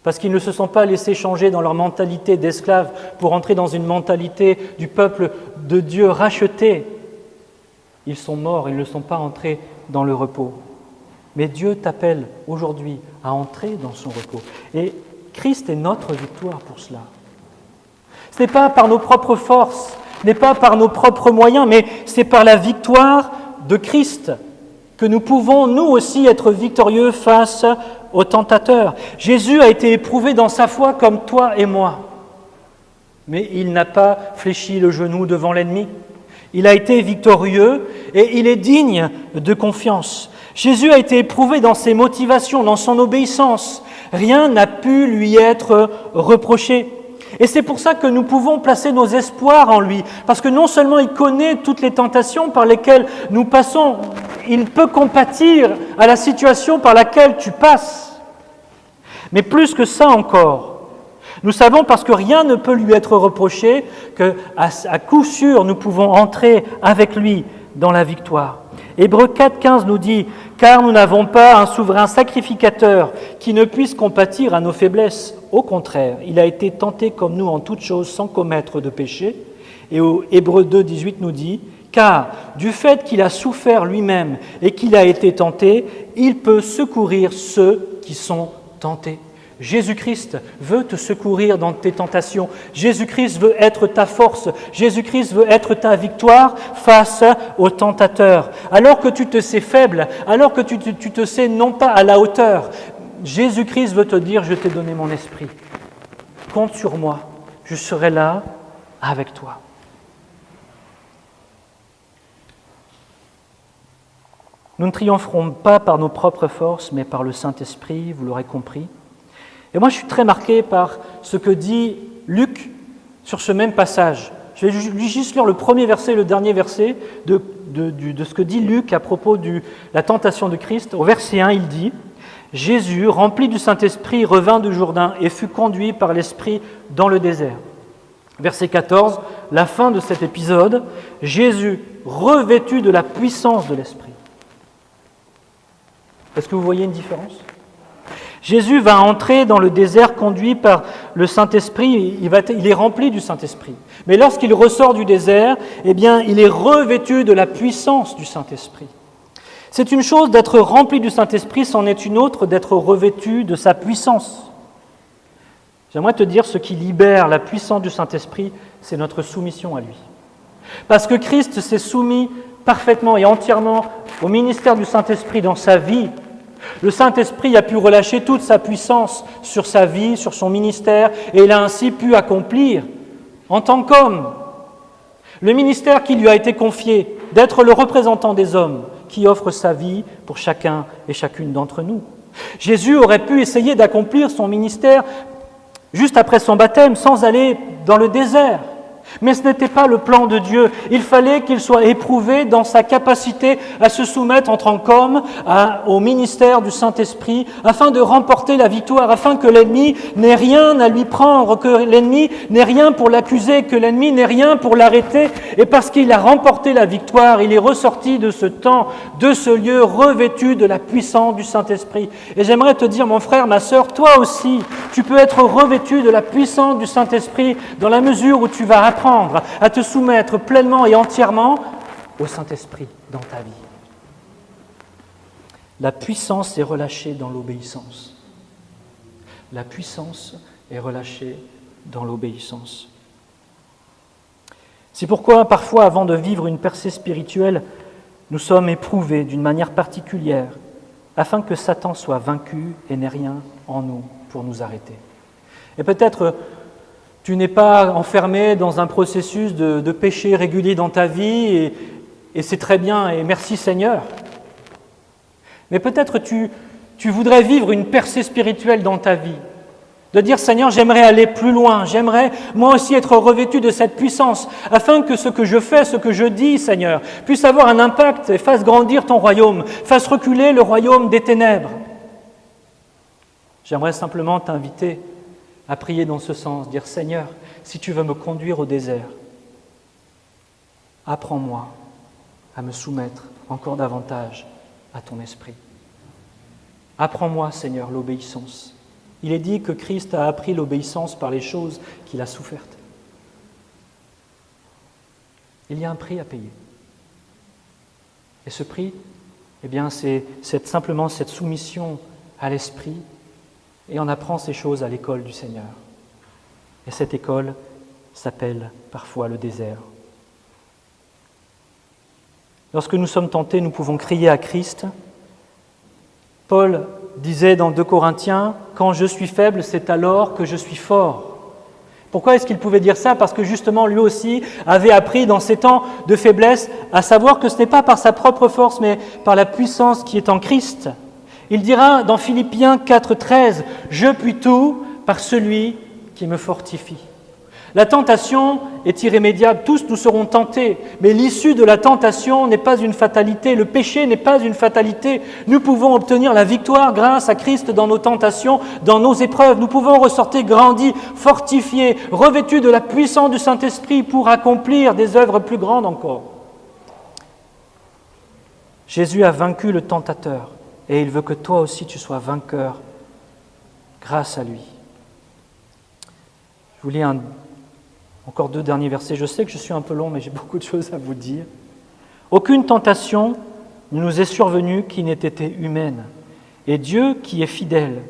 parce qu'ils ne se sont pas laissés changer dans leur mentalité d'esclaves pour entrer dans une mentalité du peuple de Dieu racheté. Ils sont morts, ils ne sont pas entrés dans le repos. Mais Dieu t'appelle aujourd'hui à entrer dans son repos. Et Christ est notre victoire pour cela. Ce n'est pas par nos propres forces, ce n'est pas par nos propres moyens, mais c'est par la victoire de Christ que nous pouvons, nous aussi, être victorieux face aux tentateurs. Jésus a été éprouvé dans sa foi comme toi et moi. Mais il n'a pas fléchi le genou devant l'ennemi. Il a été victorieux et il est digne de confiance. Jésus a été éprouvé dans ses motivations, dans son obéissance. Rien n'a pu lui être reproché. Et c'est pour ça que nous pouvons placer nos espoirs en lui, parce que non seulement il connaît toutes les tentations par lesquelles nous passons, il peut compatir à la situation par laquelle tu passes. Mais plus que ça encore, nous savons, parce que rien ne peut lui être reproché, qu'à coup sûr nous pouvons entrer avec lui dans la victoire. Hébreux 4,15 nous dit « Car nous n'avons pas un souverain sacrificateur qui ne puisse compatir à nos faiblesses. Au contraire, il a été tenté comme nous en toutes choses sans commettre de péché. » Et au Hébreux 2,18 nous dit « Car du fait qu'il a souffert lui-même et qu'il a été tenté, il peut secourir ceux qui sont tentés. » Jésus-Christ veut te secourir dans tes tentations. Jésus-Christ veut être ta force. Jésus-Christ veut être ta victoire face aux tentateurs. Alors que tu te sais faible, alors que tu te sais non pas à la hauteur, Jésus-Christ veut te dire « Je t'ai donné mon esprit. Compte sur moi. Je serai là avec toi. » Nous ne triompherons pas par nos propres forces, mais par le Saint-Esprit, vous l'aurez compris. Et moi, je suis très marqué par ce que dit Luc sur ce même passage. Je vais juste lire le premier verset et le dernier verset de ce que dit Luc à propos de la tentation de Christ. Au verset 1, il dit « Jésus, rempli du Saint-Esprit, revint du Jourdain et fut conduit par l'Esprit dans le désert. » Verset 14, la fin de cet épisode, « Jésus, revêtu de la puissance de l'Esprit. » Est-ce que vous voyez une différence ? Jésus va entrer dans le désert conduit par le Saint-Esprit, il est rempli du Saint-Esprit. Mais lorsqu'il ressort du désert, eh bien, il est revêtu de la puissance du Saint-Esprit. C'est une chose d'être rempli du Saint-Esprit, c'en est une autre d'être revêtu de sa puissance. J'aimerais te dire, ce qui libère la puissance du Saint-Esprit, c'est notre soumission à lui. Parce que Christ s'est soumis parfaitement et entièrement au ministère du Saint-Esprit dans sa vie. Le Saint-Esprit a pu relâcher toute sa puissance sur sa vie, sur son ministère, et il a ainsi pu accomplir, en tant qu'homme, le ministère qui lui a été confié, d'être le représentant des hommes, qui offre sa vie pour chacun et chacune d'entre nous. Jésus aurait pu essayer d'accomplir son ministère juste après son baptême, sans aller dans le désert. Mais ce n'était pas le plan de Dieu. Il fallait qu'il soit éprouvé dans sa capacité à se soumettre en tant qu'homme au ministère du Saint-Esprit, afin de remporter la victoire, afin que l'ennemi n'ait rien à lui prendre, que l'ennemi n'ait rien pour l'accuser, que l'ennemi n'ait rien pour l'arrêter. Et parce qu'il a remporté la victoire, il est ressorti de ce temps, de ce lieu, revêtu de la puissance du Saint-Esprit. Et j'aimerais te dire, mon frère, ma sœur, toi aussi, tu peux être revêtu de la puissance du Saint-Esprit dans la mesure où tu vas apprendre à te soumettre pleinement et entièrement au Saint-Esprit dans ta vie. La puissance est relâchée dans l'obéissance. La puissance est relâchée dans l'obéissance. C'est pourquoi, parfois, avant de vivre une percée spirituelle, nous sommes éprouvés d'une manière particulière, afin que Satan soit vaincu et n'ait rien en nous pour nous arrêter. Et peut-être tu n'es pas enfermé dans un processus de péché régulier dans ta vie et c'est très bien et merci Seigneur. Mais peut-être tu voudrais vivre une percée spirituelle dans ta vie, de dire Seigneur, j'aimerais aller plus loin, j'aimerais moi aussi être revêtu de cette puissance afin que ce que je fais, ce que je dis Seigneur, puisse avoir un impact et fasse grandir ton royaume, fasse reculer le royaume des ténèbres. J'aimerais simplement t'inviter à prier dans ce sens, dire « Seigneur, si tu veux me conduire au désert, apprends-moi à me soumettre encore davantage à ton esprit. Apprends-moi, Seigneur, l'obéissance. » Il est dit que Christ a appris l'obéissance par les choses qu'il a souffertes. Il y a un prix à payer. Et ce prix, eh bien, c'est simplement cette soumission à l'esprit. Et on apprend ces choses à l'école du Seigneur. Et cette école s'appelle parfois le désert. Lorsque nous sommes tentés, nous pouvons crier à Christ. Paul disait dans 2 Corinthiens, « Quand je suis faible, c'est alors que je suis fort. » Pourquoi est-ce qu'il pouvait dire ça ? Parce que justement, lui aussi avait appris dans ces temps de faiblesse à savoir que ce n'est pas par sa propre force, mais par la puissance qui est en Christ. Il dira dans Philippiens 4,13 « Je puis tout par celui qui me fortifie ». La tentation est irrémédiable, tous nous serons tentés, mais l'issue de la tentation n'est pas une fatalité, le péché n'est pas une fatalité. Nous pouvons obtenir la victoire grâce à Christ dans nos tentations, dans nos épreuves. Nous pouvons ressortir grandis, fortifiés, revêtus de la puissance du Saint-Esprit pour accomplir des œuvres plus grandes encore. Jésus a vaincu le tentateur et il veut que toi aussi tu sois vainqueur grâce à lui. Je vous lis encore 2 derniers versets. Je sais que je suis un peu long, mais j'ai beaucoup de choses à vous dire. Aucune tentation ne nous est survenue qui n'ait été humaine. Et Dieu, qui est fidèle,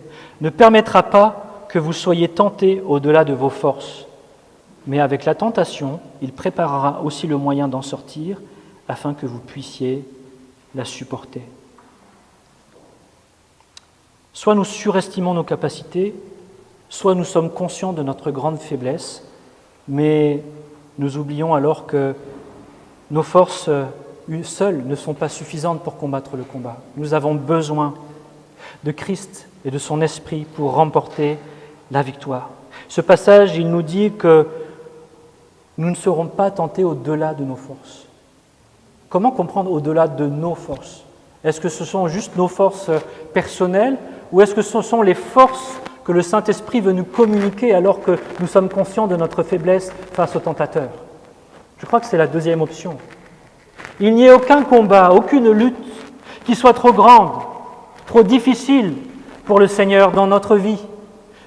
ne permettra pas que vous soyez tentés au-delà de vos forces. Mais avec la tentation, il préparera aussi le moyen d'en sortir afin que vous puissiez la supporter. Soit nous surestimons nos capacités, soit nous sommes conscients de notre grande faiblesse, mais nous oublions alors que nos forces seules ne sont pas suffisantes pour combattre le combat. Nous avons besoin de Christ et de son esprit pour remporter la victoire. Ce passage, il nous dit que nous ne serons pas tentés au-delà de nos forces. Comment comprendre au-delà de nos forces? Est-ce que ce sont juste nos forces personnelles ou est-ce que ce sont les forces que le Saint-Esprit veut nous communiquer alors que nous sommes conscients de notre faiblesse face au tentateur? Je crois que c'est la deuxième option. Il n'y ait aucun combat, aucune lutte qui soit trop grande, trop difficile pour le Seigneur dans notre vie.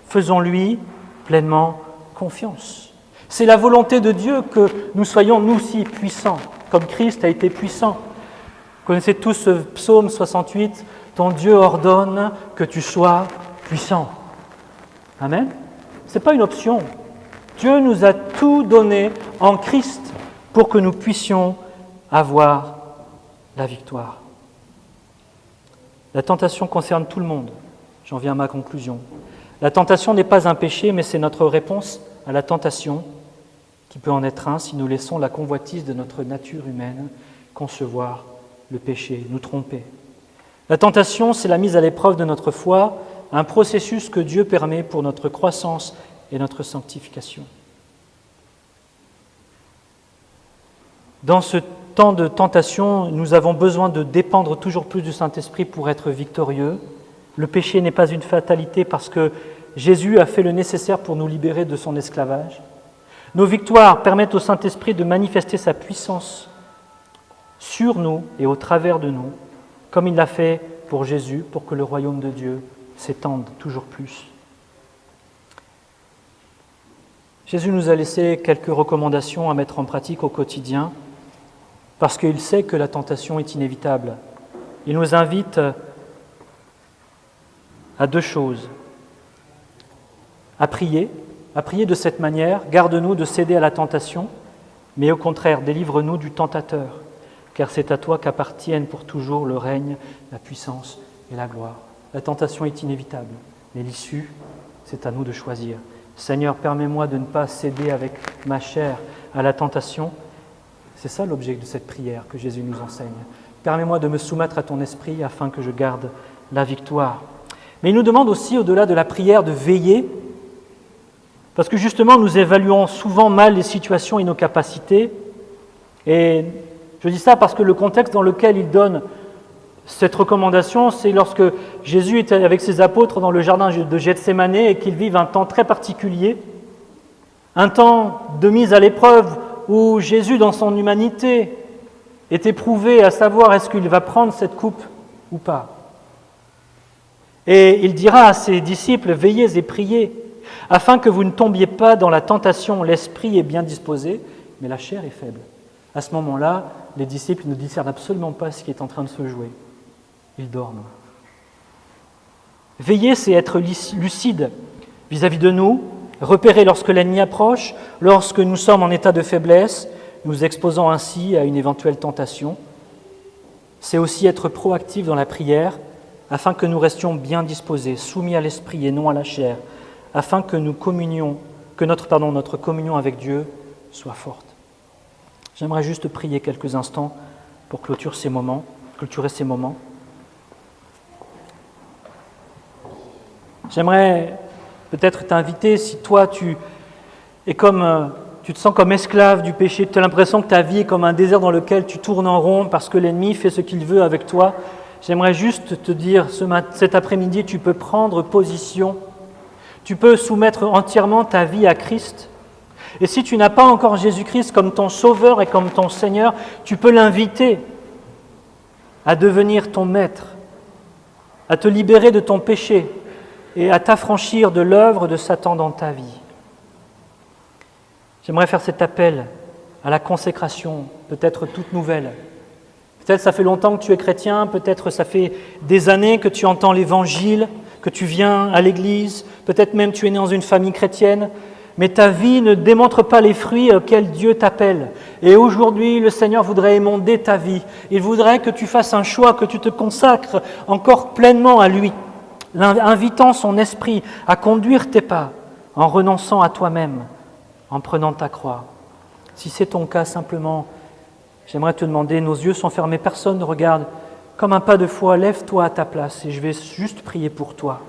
Faisons-lui pleinement confiance. C'est la volonté de Dieu que nous soyons nous aussi puissants, comme Christ a été puissant. Vous connaissez tous ce psaume 68, « Ton Dieu ordonne que tu sois puissant ». Amen. Ce n'est pas une option. Dieu nous a tout donné en Christ pour que nous puissions avoir la victoire. La tentation concerne tout le monde. J'en viens à ma conclusion. La tentation n'est pas un péché, mais c'est notre réponse à la tentation qui peut en être un si nous laissons la convoitise de notre nature humaine concevoir le péché, nous tromper. La tentation, c'est la mise à l'épreuve de notre foi, un processus que Dieu permet pour notre croissance et notre sanctification. Dans ce temps de tentation, nous avons besoin de dépendre toujours plus du Saint-Esprit pour être victorieux. Le péché n'est pas une fatalité parce que Jésus a fait le nécessaire pour nous libérer de son esclavage. Nos victoires permettent au Saint-Esprit de manifester sa puissance sur nous et au travers de nous, comme il l'a fait pour Jésus, pour que le royaume de Dieu s'étende toujours plus. Jésus nous a laissé quelques recommandations à mettre en pratique au quotidien, parce qu'il sait que la tentation est inévitable. Il nous invite à 2 choses. À prier de cette manière, garde-nous de céder à la tentation, mais au contraire, délivre-nous du tentateur, car c'est à toi qu'appartiennent pour toujours le règne, la puissance et la gloire. La tentation est inévitable, mais l'issue, c'est à nous de choisir. Seigneur, permets-moi de ne pas céder avec ma chair à la tentation. C'est ça l'objet de cette prière que Jésus nous enseigne. Permets-moi de me soumettre à ton esprit afin que je garde la victoire. Mais il nous demande aussi, au-delà de la prière, de veiller, parce que justement, nous évaluons souvent mal les situations et nos capacités. Et je dis ça parce que le contexte dans lequel il donne cette recommandation, c'est lorsque Jésus était avec ses apôtres dans le jardin de Gethsémane et qu'ils vivent un temps très particulier, un temps de mise à l'épreuve où Jésus, dans son humanité, est éprouvé à savoir est-ce qu'il va prendre cette coupe ou pas. Et il dira à ses disciples, veillez et priez, afin que vous ne tombiez pas dans la tentation. L'esprit est bien disposé, mais la chair est faible. À ce moment-là, les disciples ne discernent absolument pas ce qui est en train de se jouer. Ils dorment. Veiller, c'est être lucide vis-à-vis de nous, repérer lorsque l'ennemi approche, lorsque nous sommes en état de faiblesse, nous exposant ainsi à une éventuelle tentation. C'est aussi être proactif dans la prière, afin que nous restions bien disposés, soumis à l'esprit et non à la chair, afin que notre communion avec Dieu soit forte. J'aimerais juste prier quelques instants pour clôturer ces moments. J'aimerais peut-être t'inviter, si toi tu te sens comme esclave du péché, tu as l'impression que ta vie est comme un désert dans lequel tu tournes en rond parce que l'ennemi fait ce qu'il veut avec toi, j'aimerais juste te dire, cet après-midi, tu peux prendre position, tu peux soumettre entièrement ta vie à Christ. Et si tu n'as pas encore Jésus-Christ comme ton Sauveur et comme ton Seigneur, tu peux l'inviter. à devenir ton maître, à te libérer de ton péché et à t'affranchir de l'œuvre de Satan dans ta vie. J'aimerais faire cet appel à la consécration, peut-être toute nouvelle. Peut-être ça fait longtemps que tu es chrétien, peut-être ça fait des années que tu entends l'Évangile, que tu viens à l'Église, peut-être même tu es né dans une famille chrétienne, mais ta vie ne démontre pas les fruits auxquels Dieu t'appelle. Et aujourd'hui, le Seigneur voudrait émonder ta vie. Il voudrait que tu fasses un choix, que tu te consacres encore pleinement à lui, invitant son esprit à conduire tes pas, en renonçant à toi-même, en prenant ta croix. Si c'est ton cas, simplement, j'aimerais te demander, nos yeux sont fermés, personne ne regarde, comme un pas de foi, lève-toi à ta place et je vais juste prier pour toi.